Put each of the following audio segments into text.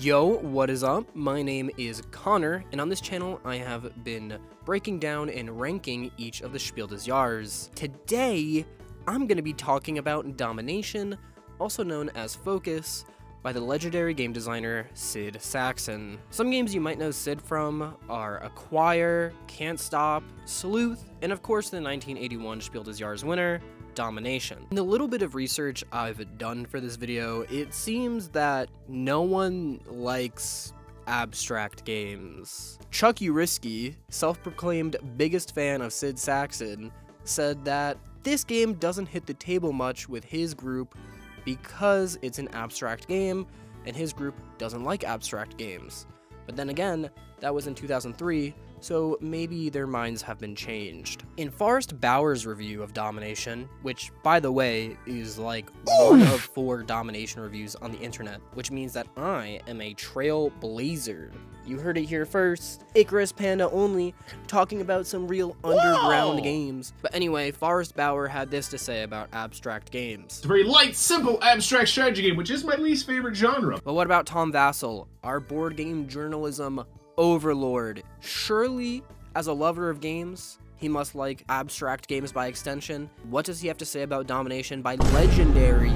Yo, what is up? My name is Connor, and on this channel I have been breaking down and ranking each of the Spiel des Jahres. Today, I'm going to be talking about Domination, also known as Focus, by the legendary game designer Sid Sackson. Some games you might know Sid from are Acquire, Can't Stop, Sleuth, and of course the 1981 Spiel des Jahres winner, Domination. In the little bit of research I've done for this video, it seems that no one likes abstract games. Chuck Urisky, self-proclaimed biggest fan of Sid Sackson, said that this game doesn't hit the table much with his group because it's an abstract game and his group doesn't like abstract games. But then again, that was in 2003, so maybe their minds have been changed. In Forrest Bauer's review of Domination, which, by the way, is like one of 4 Domination reviews on the internet, which means that I am a trailblazer. You heard it here first. Icarus Panda only, talking about some real underground games. But anyway, Forrest Bauer had this to say about abstract games. It's a very light, simple, abstract strategy game, which is my least favorite genre. But what about Tom Vassell, our board game journalism overlord? Surely, as a lover of games, he must like abstract games by extension. What does he have to say about Domination by legendary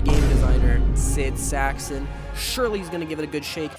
game designer Sid Sackson? Surely he's gonna give it a good shake.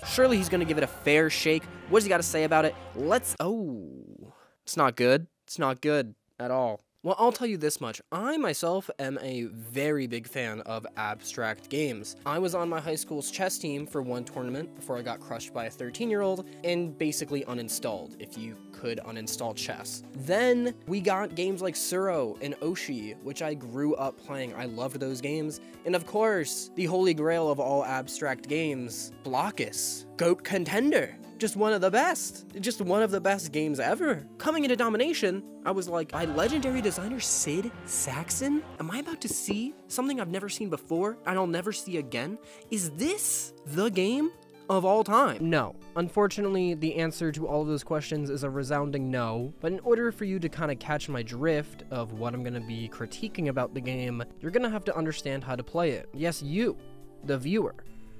Surely he's gonna give it a fair shake. What does he gotta say about it? It's not good. It's not good at all. Well, I'll tell you this much. I myself am a very big fan of abstract games. I was on my high school's chess team for one tournament before I got crushed by a 13-year-old and basically uninstalled, if you could uninstall chess. Then we got games like Suro and Oshi, which I grew up playing. I loved those games. And of course, the holy grail of all abstract games, Blockus, GOAT contender. Just one of the best games ever. Coming into Domination, I was like, by legendary designer Sid Sackson? Am I about to see something I've never seen before and I'll never see again? Is this the game of all time? No. Unfortunately, the answer to all of those questions is a resounding no. But in order for you to kind of catch my drift of what I'm going to be critiquing about the game, you're going to have to understand how to play it. Yes, you, the viewer.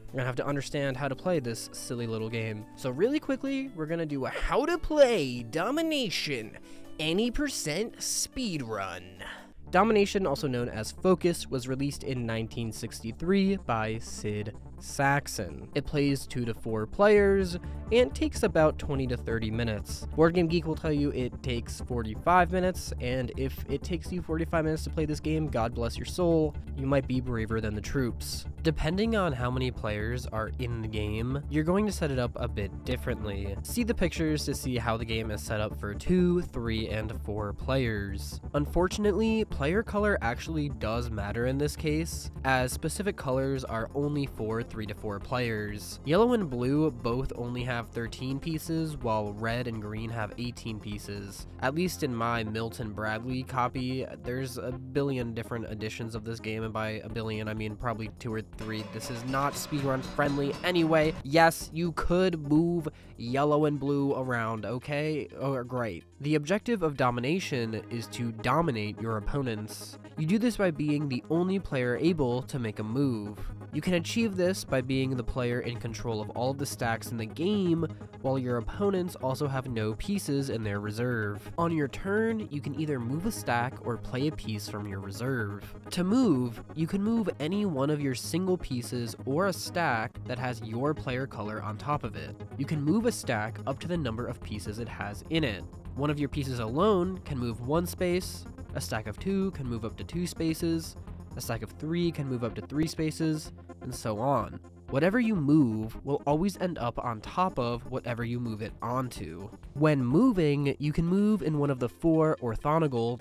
You're gonna have to understand how to play this silly little game. So really quickly, we're gonna do a how to play Domination any % speed run. Domination, also known as Focus, was released in 1963 by Sid Sackson. It plays 2 to 4 players and takes about 20 to 30 minutes. Board Game Geek will tell you it takes 45 minutes, and if it takes you 45 minutes to play this game, God bless your soul, you might be braver than the troops. Depending on how many players are in the game, you're going to set it up a bit differently. See the pictures to see how the game is set up for 2, 3, and 4 players. Unfortunately, player color actually does matter in this case, as specific colors are only for 3 to 4 players. Yellow and blue both only have 13 pieces, while red and green have 18 pieces. At least in my Milton Bradley copy, there's a billion different editions of this game, and by a billion I mean probably 2 or 3. This is not speedrun friendly anyway. Yes, you could move yellow and blue around, okay? Oh, great. The objective of Domination is to dominate your opponents. You do this by being the only player able to make a move. You can achieve this by being the player in control of all of the stacks in the game, while your opponents also have no pieces in their reserve. On your turn, you can either move a stack or play a piece from your reserve. To move, you can move any one of your single pieces or a stack that has your player color on top of it. You can move a stack up to the number of pieces it has in it. One of your pieces alone can move 1 space, a stack of 2 can move up to 2 spaces, a stack of 3 can move up to 3 spaces, and so on. Whatever you move will always end up on top of whatever you move it onto. When moving, you can move in one of the 4 orthogonal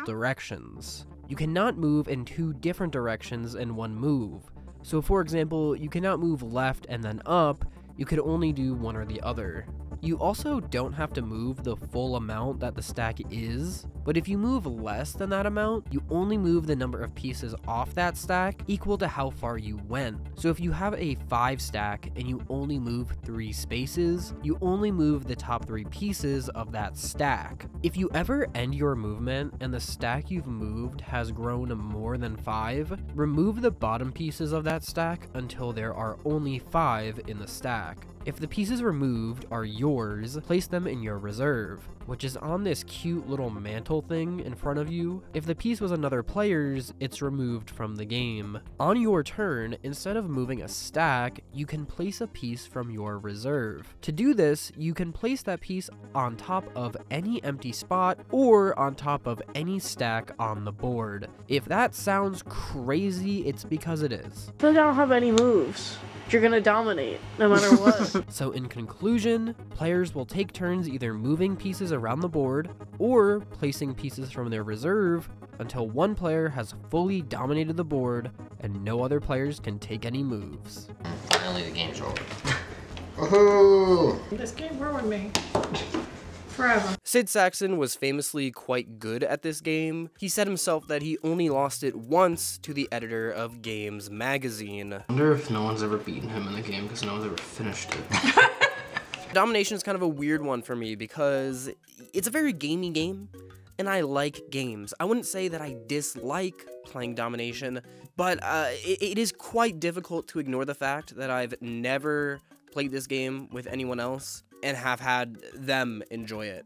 directions. You cannot move in 2 different directions in one move. So for example, you cannot move left and then up, you could only do one or the other. You also don't have to move the full amount that the stack is. but if you move less than that amount, you only move the number of pieces off that stack equal to how far you went. So if you have a 5 stack and you only move 3 spaces, you only move the top 3 pieces of that stack. If you ever end your movement and the stack you've moved has grown more than 5, remove the bottom pieces of that stack until there are only 5 in the stack. If the pieces removed are yours, place them in your reserve, which is on this cute little mantle thing in front of you. If the piece was another player's, it's removed from the game. On your turn, instead of moving a stack, you can place a piece from your reserve. To do this, you can place that piece on top of any empty spot or on top of any stack on the board. If that sounds crazy, it's because it is. But I don't have any moves. You're gonna dominate, no matter what. So in conclusion, players will take turns either moving pieces around the board or placing pieces from their reserve until one player has fully dominated the board and no other players can take any moves. Finally, the game's over. Woohoo! This game ruined me. Forever. Sid Sackson was famously quite good at this game. He said himself that he only lost it once to the editor of Games magazine. I wonder if no one's ever beaten him in the game because no one's ever finished it. Domination is kind of a weird one for me because it's a very gamey game, and I like games. I wouldn't say that I dislike playing Domination, but it is quite difficult to ignore the fact that I've never played this game with anyone else and have had them enjoy it.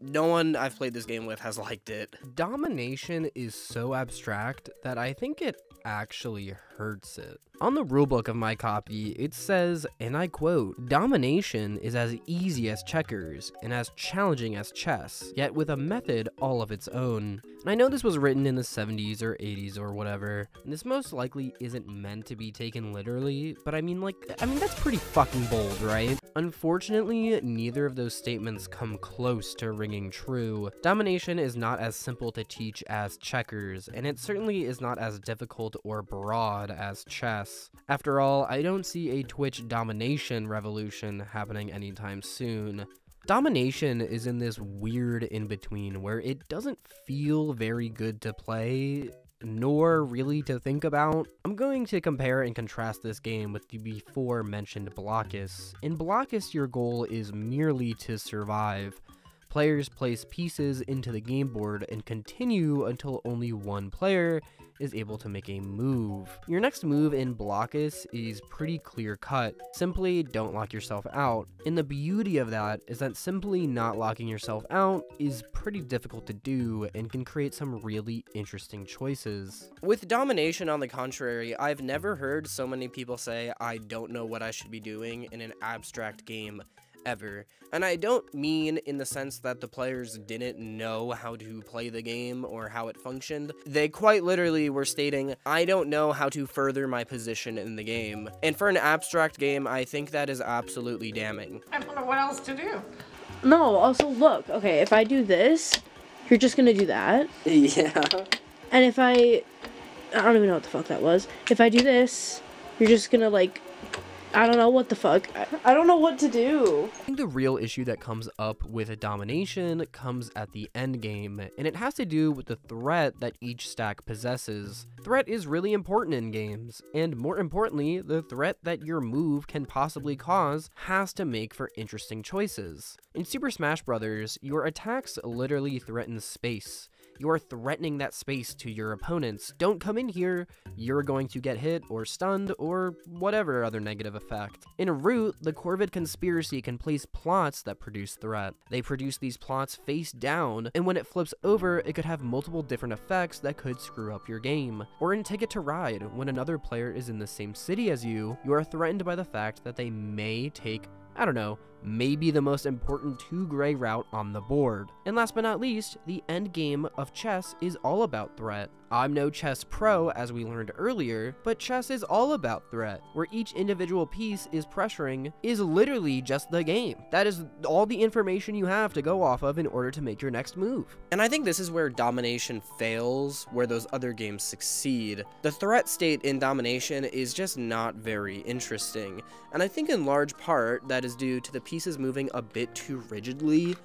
No one I've played this game with has liked it. Domination is so abstract that I think it actually hurts it. On the rulebook of my copy, it says, and I quote, "Domination is as easy as checkers and as challenging as chess, yet with a method all of its own." And I know this was written in the 70s or 80s or whatever, and this most likely isn't meant to be taken literally, but I mean that's pretty fucking bold, right? Unfortunately, neither of those statements come close to ringing true. Domination is not as simple to teach as checkers, and it certainly is not as difficult or broad as chess. After all, I don't see a Twitch domination revolution happening anytime soon. Domination is in this weird in-between where it doesn't feel very good to play, nor really to think about. I'm going to compare and contrast this game with the before mentioned Blockus. In Blockus, your goal is merely to survive. Players place pieces into the game board and continue until only one player is able to make a move. Your next move in Blockus is pretty clear cut. Simply don't lock yourself out. And the beauty of that is that simply not locking yourself out is pretty difficult to do and can create some really interesting choices. With Domination, on the contrary, I've never heard so many people say, "I don't know what I should be doing" in an abstract game ever. And I don't mean in the sense that the players didn't know how to play the game or how it functioned. They quite literally were stating, "I don't know how to further my position in the game." And for an abstract game, I think that is absolutely damning. I don't know what else to do. No, also look, okay, if I do this, you're just gonna do that. Yeah. And if I don't even know what the fuck that was. If I do this, you're just gonna I don't know what the fuck. I don't know what to do. I think the real issue that comes up with Domination comes at the end game, and it has to do with the threat that each stack possesses. Threat is really important in games, and more importantly, the threat that your move can possibly cause has to make for interesting choices. In Super Smash Bros., your attacks literally threaten space. You are threatening that space to your opponents. Don't come in here, you're going to get hit or stunned or whatever other negative effect. In a Root, the Corvid Conspiracy can place plots that produce threat. They produce these plots face down, and when it flips over, it could have multiple different effects that could screw up your game. Or in Ticket to Ride, when another player is in the same city as you are threatened by the fact that they may take, I don't know, maybe the most important 2-gray route on the board. And last but not least, the end game of chess is all about threat. I'm no chess pro, as we learned earlier, but chess is all about threat, where each individual piece is pressuring is literally just the game. That is all the information you have to go off of in order to make your next move. And I think this is where Domination fails, where those other games succeed. The threat state in Domination is just not very interesting, and I think in large part that is due to the pieces moving a bit too rigidly.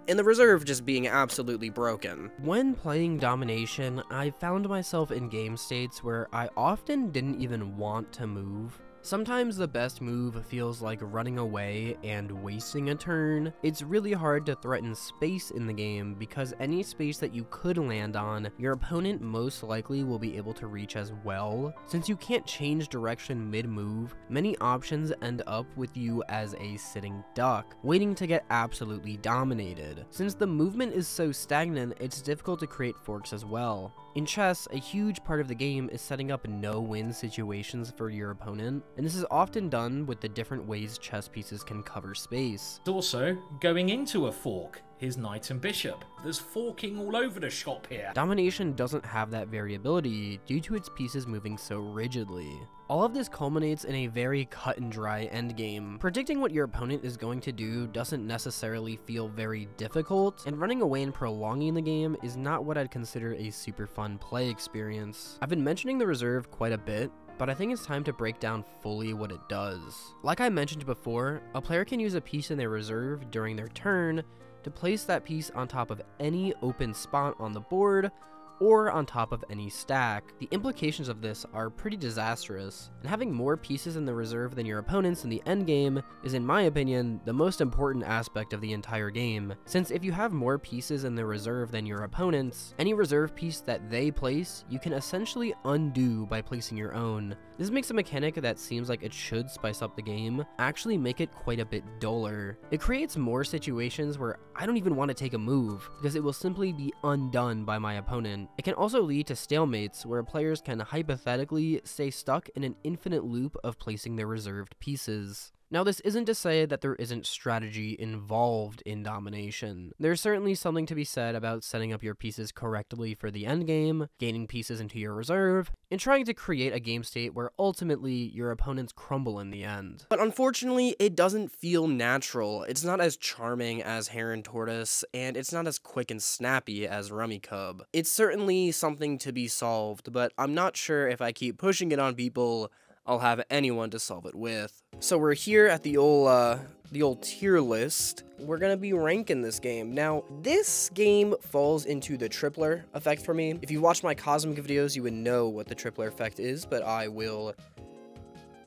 and the reserve just being absolutely broken. When playing Domination, I found myself in game states where I often didn't even want to move. Sometimes the best move feels like running away and wasting a turn. It's really hard to threaten space in the game because any space that you could land on, your opponent most likely will be able to reach as well. Since you can't change direction mid-move, many options end up with you as a sitting duck, waiting to get absolutely dominated. Since the movement is so stagnant, it's difficult to create forks as well. In chess, a huge part of the game is setting up no-win situations for your opponent, and this is often done with the different ways chess pieces can cover space. Also, going into a fork, his knight and bishop. There's forking all over the shop here. Domination doesn't have that variability due to its pieces moving so rigidly. All of this culminates in a very cut and dry endgame. Predicting what your opponent is going to do doesn't necessarily feel very difficult, and running away and prolonging the game is not what I'd consider a super fun play experience. I've been mentioning the reserve quite a bit, but I think it's time to break down fully what it does. Like I mentioned before, a player can use a piece in their reserve during their turn to place that piece on top of any open spot on the board or on top of any stack. The implications of this are pretty disastrous, and having more pieces in the reserve than your opponents in the endgame is, in my opinion, the most important aspect of the entire game, since if you have more pieces in the reserve than your opponents, any reserve piece that they place, you can essentially undo by placing your own. This makes a mechanic that seems like it should spice up the game actually make it quite a bit duller. It creates more situations where I don't even want to take a move, because it will simply be undone by my opponent. It can also lead to stalemates, where players can hypothetically stay stuck in an infinite loop of placing their reserved pieces. Now, this isn't to say that there isn't strategy involved in Domination. There's certainly something to be said about setting up your pieces correctly for the endgame, gaining pieces into your reserve, and trying to create a game state where ultimately your opponents crumble in the end. But unfortunately, it doesn't feel natural. It's not as charming as Hare and Tortoise, and it's not as quick and snappy as Rummy Cub. It's certainly something to be solved, but I'm not sure if I keep pushing it on people, I'll have anyone to solve it with. So we're here at the old tier list. We're gonna be ranking this game. Now, this game falls into the tripler effect for me. If you watch my Cosmic videos, you would know what the tripler effect is, but I will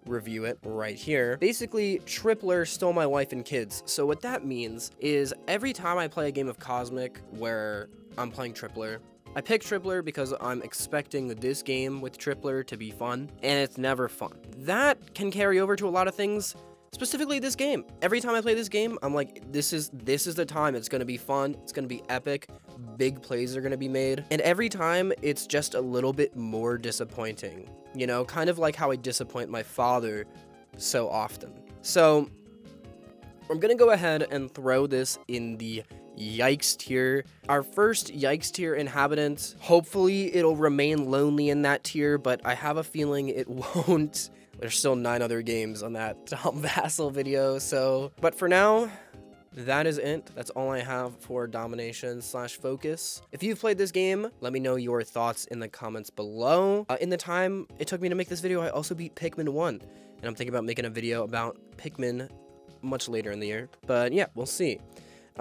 review it right here. Basically, tripler stole my wife and kids. So what that means is every time I play a game of Cosmic where I'm playing tripler, I pick tripler because I'm expecting this game with tripler to be fun, and it's never fun. That can carry over to a lot of things, specifically this game. Every time I play this game, I'm like, this is the time. It's gonna be fun, it's gonna be epic, big plays are gonna be made, and every time it's just a little bit more disappointing. You know, kind of like how I disappoint my father so often. So I'm gonna go ahead and throw this in the Yikes tier. Our first Yikes tier inhabitant. Hopefully it'll remain lonely in that tier, but I have a feeling it won't. There's still 9 other games on that Tom Vassal video, so. But for now, that is it. That's all I have for Domination/Focus. If you've played this game, let me know your thoughts in the comments below. In the time it took me to make this video, I also beat Pikmin 1, and I'm thinking about making a video about Pikmin much later in the year. But yeah, we'll see.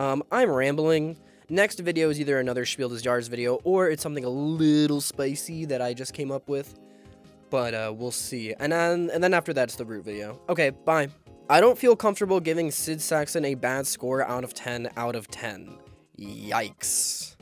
I'm rambling. Next video is either another Spiel Des Jars video, or it's something a little spicy that I just came up with. But we'll see. And then after that, it's the root video. Okay, bye. I don't feel comfortable giving Sid Sackson a bad score out of 10 out of 10. Yikes.